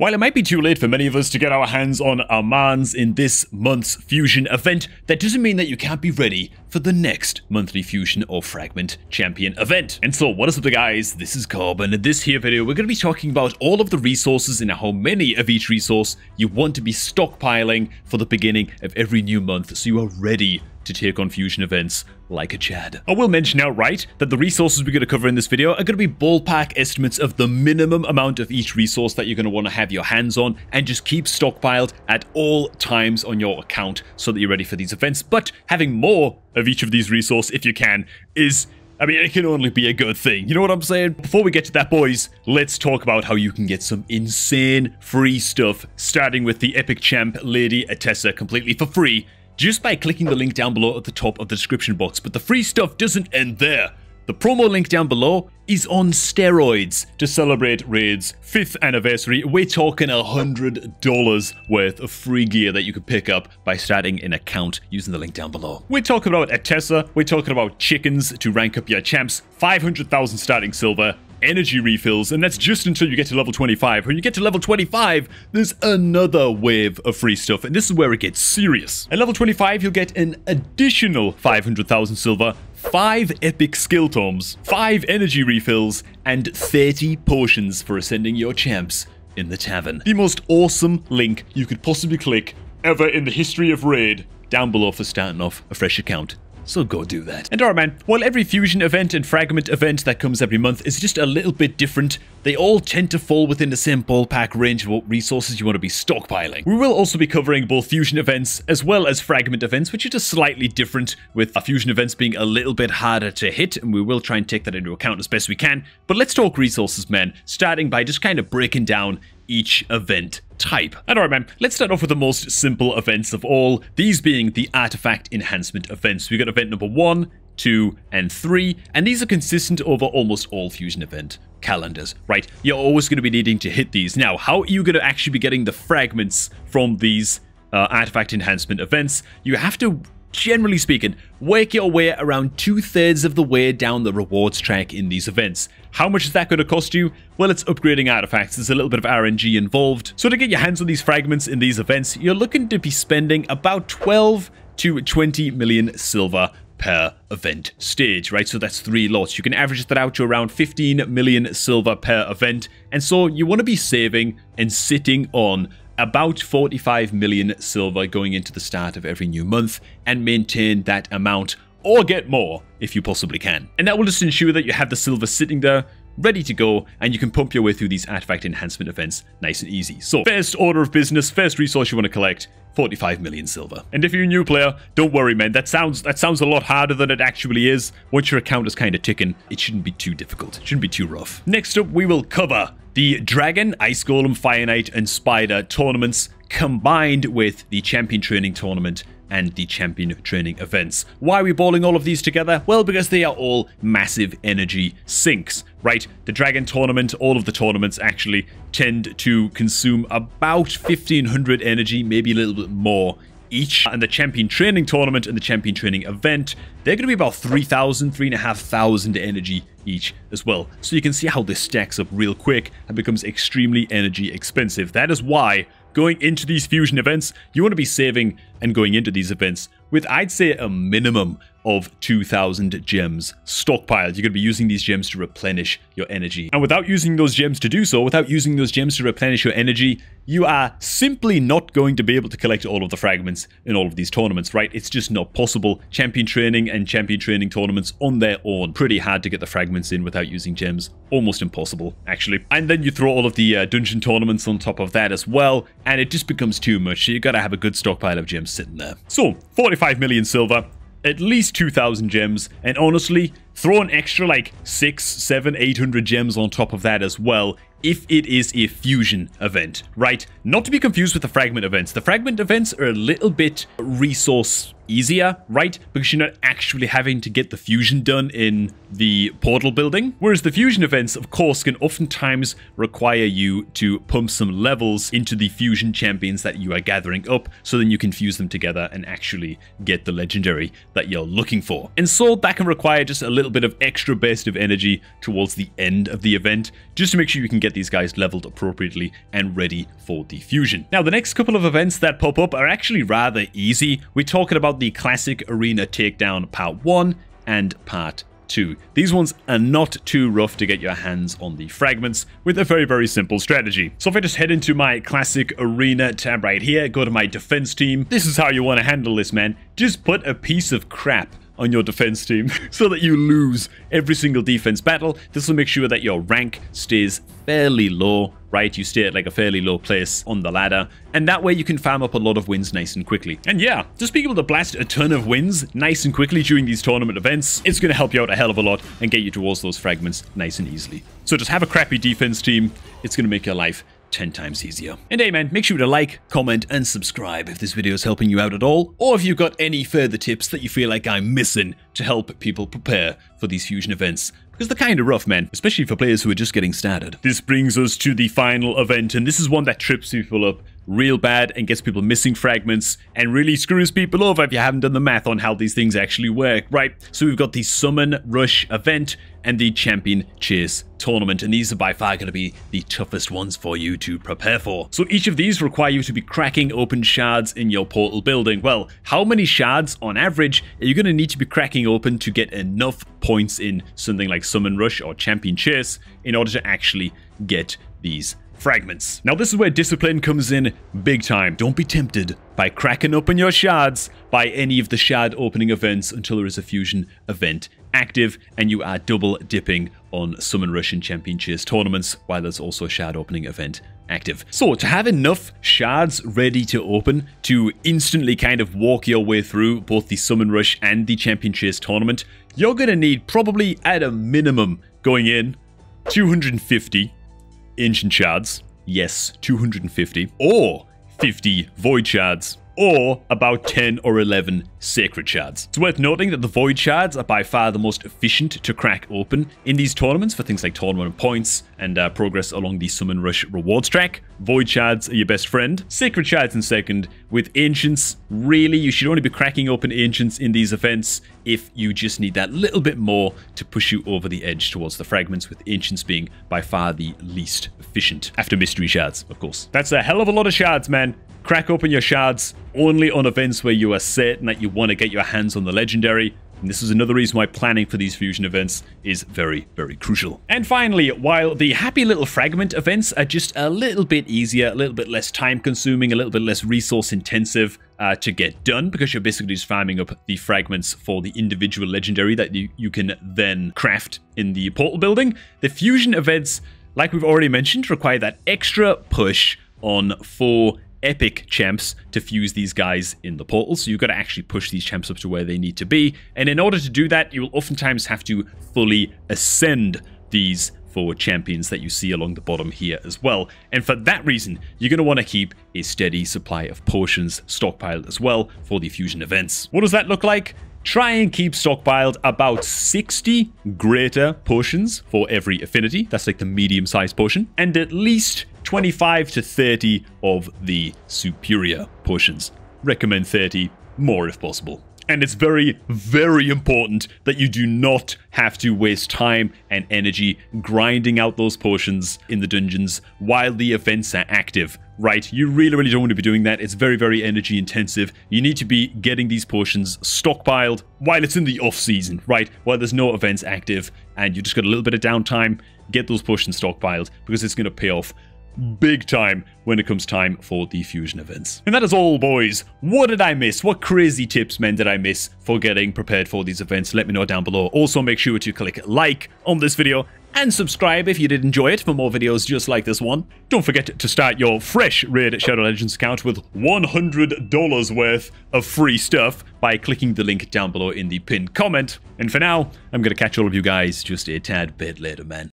While it might be too late for many of us to get our hands on Armanz in this month's Fusion event, that doesn't mean that you can't be ready for the next monthly Fusion or Fragment Champion event. And so, what is up guys, this is Cobb, and in this here video we're going to be talking about all of the resources and how many of each resource you want to be stockpiling for the beginning of every new month so you are ready to take on Fusion events like a Chad. I will mention outright that the resources we're going to cover in this video are going to be ballpark estimates of the minimum amount of each resource that you're going to want to have your hands on, and just keep stockpiled at all times on your account so that you're ready for these events. But having more of each of these resources, if you can, is... I mean, it can only be a good thing. You know what I'm saying? Before we get to that, boys, let's talk about how you can get some insane free stuff, starting with the Epic Champ Lady Atessa completely for free, just by clicking the link down below at the top of the description box. But the free stuff doesn't end there. The promo link down below is on steroids to celebrate Raid's 5th anniversary. We're talking $100 worth of free gear that you can pick up by starting an account using the link down below. We're talking about Atessa, we're talking about chickens to rank up your champs, 500,000 starting silver, energy refills, and that's just until you get to level 25. When you get to level 25, there's another wave of free stuff, and this is where it gets serious. At level 25, you'll get an additional 500,000 silver, 5 epic skill tomes, 5 energy refills, and 30 potions for ascending your champs in the tavern. The most awesome link you could possibly click ever in the history of Raid down below for starting off a fresh account. So go do that. And alright man, while every Fusion event and Fragment event that comes every month is just a little bit different, they all tend to fall within the same ballpark range of what resources you want to be stockpiling. We will also be covering both Fusion events as well as Fragment events, which are just slightly different, with Fusion events being a little bit harder to hit, and we will try and take that into account as best we can. But let's talk resources, man, starting by just kind of breaking down each event type. And alright man, let's start off with the most simple events of all, these being the artifact enhancement events. We got event number 1, 2, and 3, and these are consistent over almost all Fusion event calendars, right? You're always going to be needing to hit these. Now, how are you going to actually be getting the fragments from these artifact enhancement events? You have to, generally speaking, work your way around 2/3 of the way down the rewards track in these events. How much is that going to cost you? Well, it's upgrading artifacts. There's a little bit of RNG involved. So to get your hands on these fragments in these events, you're looking to be spending about 12 to 20 million silver per event stage, right? So that's 3 lots. You can average that out to around 15 million silver per event. And so you want to be saving and sitting on about 45 million silver going into the start of every new month, and maintain that amount or get more if you possibly can. And that will just ensure that you have the silver sitting there ready to go, and you can pump your way through these artifact enhancement events nice and easy. So first order of business, first resource you want to collect, 45 million silver. And if you're a new player, don't worry man, that sounds a lot harder than it actually is. Once your account is kind of ticking, it shouldn't be too difficult, it shouldn't be too rough. Next up, we will cover the Dragon, Ice Golem, Fire Knight, and Spider tournaments combined with the Champion Training Tournament and the Champion Training events. Why are we balling all of these together? Well, because they are all massive energy sinks, right? The Dragon Tournament, all of the tournaments actually tend to consume about 1,500 energy, maybe a little bit more each. And the Champion Training Tournament and the Champion Training event, they're going to be about 3,000, 3,500 energy each as well. So you can see how this stacks up real quick and becomes extremely energy expensive. That is why going into these Fusion events, you want to be saving and going into these events with, I'd say, a minimum of 2,000 gems stockpiled. You're going to be using these gems to replenish your energy. And without using those gems to do so, without using those gems to replenish your energy, you are simply not going to be able to collect all of the fragments in all of these tournaments, right? It's just not possible. Champion Training and Champion Training tournaments on their own, pretty hard to get the fragments in without using gems. Almost impossible, actually. And then you throw all of the dungeon tournaments on top of that as well, and it just becomes too much. So you got to have a good stockpile of gems sitting there. So, 45 million silver, at least 2,000 gems, and honestly, throw an extra like 600, 700, 800 gems on top of that as well, if it is a Fusion event, right? Not to be confused with the Fragment events. The Fragment events are a little bit resource easier, right? Because you're not actually having to get the fusion done in the portal building. Whereas the fusion events, of course, can oftentimes require you to pump some levels into the fusion champions that you are gathering up, so then you can fuse them together and actually get the legendary that you're looking for. And so that can require just a little bit of extra burst of energy towards the end of the event, just to make sure you can get these guys leveled appropriately and ready for the fusion. Now, the next couple of events that pop up are actually rather easy. We're talking about the Classic Arena Takedown Part 1 and Part 2. These ones are not too rough to get your hands on the fragments with a very, very simple strategy. So if I just head into my Classic Arena tab right here, go to my defense team, this is how you want to handle this, man. Just put a piece of crap on your defense team so that you lose every single defense battle. This will make sure that your rank stays fairly low, right? You stay at like a fairly low place on the ladder, and that way you can farm up a lot of wins nice and quickly. And yeah, just being able to blast a ton of wins nice and quickly during these tournament events, it's going to help you out a hell of a lot and get you towards those fragments nice and easily. So just have a crappy defense team. It's going to make your life 10 times easier. And hey man, make sure to like, comment, and subscribe if this video is helping you out at all, or if you've got any further tips that you feel like I'm missing to help people prepare for these fusion events. Because they're kind of rough, man, especially for players who are just getting started. This brings us to the final event, and this is one that trips people up real bad and gets people missing fragments and really screws people over if you haven't done the math on how these things actually work, right? So we've got the Summon Rush event and the Champion Chase tournament, and these are by far going to be the toughest ones for you to prepare for. So each of these require you to be cracking open shards in your portal building. Well, how many shards on average are you going to need to be cracking open to get enough points in something like Summon Rush or Champion Chase in order to actually get these fragments? Now, this is where discipline comes in big time. Don't be tempted by cracking open your shards by any of the shard opening events until there is a fusion event active and you are double dipping on Summon Rush and Champion Chase tournaments while there's also a shard opening event active. So to have enough shards ready to open to instantly kind of walk your way through both the Summon Rush and the Champion Chase tournament, you're going to need probably at a minimum going in 250 Ancient Shards, yes, 250, or 50 Void Shards, or about 10 or 11 Sacred Shards. It's worth noting that the Void Shards are by far the most efficient to crack open in these tournaments for things like tournament points and progress along the Summon Rush rewards track. Void Shards are your best friend. Sacred Shards in second. With Ancients, really, you should only be cracking open Ancients in these events if you just need that little bit more to push you over the edge towards the fragments, with Ancients being by far the least efficient. After Mystery Shards, of course. That's a hell of a lot of shards, man. Crack open your shards only on events where you are certain that you want to get your hands on the legendary. And this is another reason why planning for these fusion events is very, very crucial. And finally, while the happy little fragment events are just a little bit easier, a little bit less time consuming, a little bit less resource intensive to get done, because you're basically just farming up the fragments for the individual legendary that you can then craft in the portal building, the fusion events, like we've already mentioned, require that extra push on 4 epic champs to fuse these guys in the portal. So you've got to actually push these champs up to where they need to be. And in order to do that, you will oftentimes have to fully ascend these 4 champions that you see along the bottom here as well. And for that reason, you're going to want to keep a steady supply of potions stockpiled as well for the fusion events. What does that look like? Try and keep stockpiled about 60 greater potions for every affinity. That's like the medium-sized potion. And at least 25 to 30 of the superior potions. Recommend 30, more if possible. And it's very, very important that you do not have to waste time and energy grinding out those potions in the dungeons while the events are active, right? You really, really don't want to be doing that. It's very, very energy intensive. You need to be getting these potions stockpiled while it's in the off season, right? While there's no events active and you just got a little bit of downtime, get those potions stockpiled because it's going to pay off big time when it comes time for the fusion events. And that is all, boys. What did I miss? What crazy tips, men, did I miss for getting prepared for these events? Let me know down below. Also, make sure to click like on this video and subscribe if you did enjoy it for more videos just like this one. Don't forget to start your fresh Raid Shadow Legends account with $100 worth of free stuff by clicking the link down below in the pinned comment. And for now, I'm going to catch all of you guys just a tad bit later, man.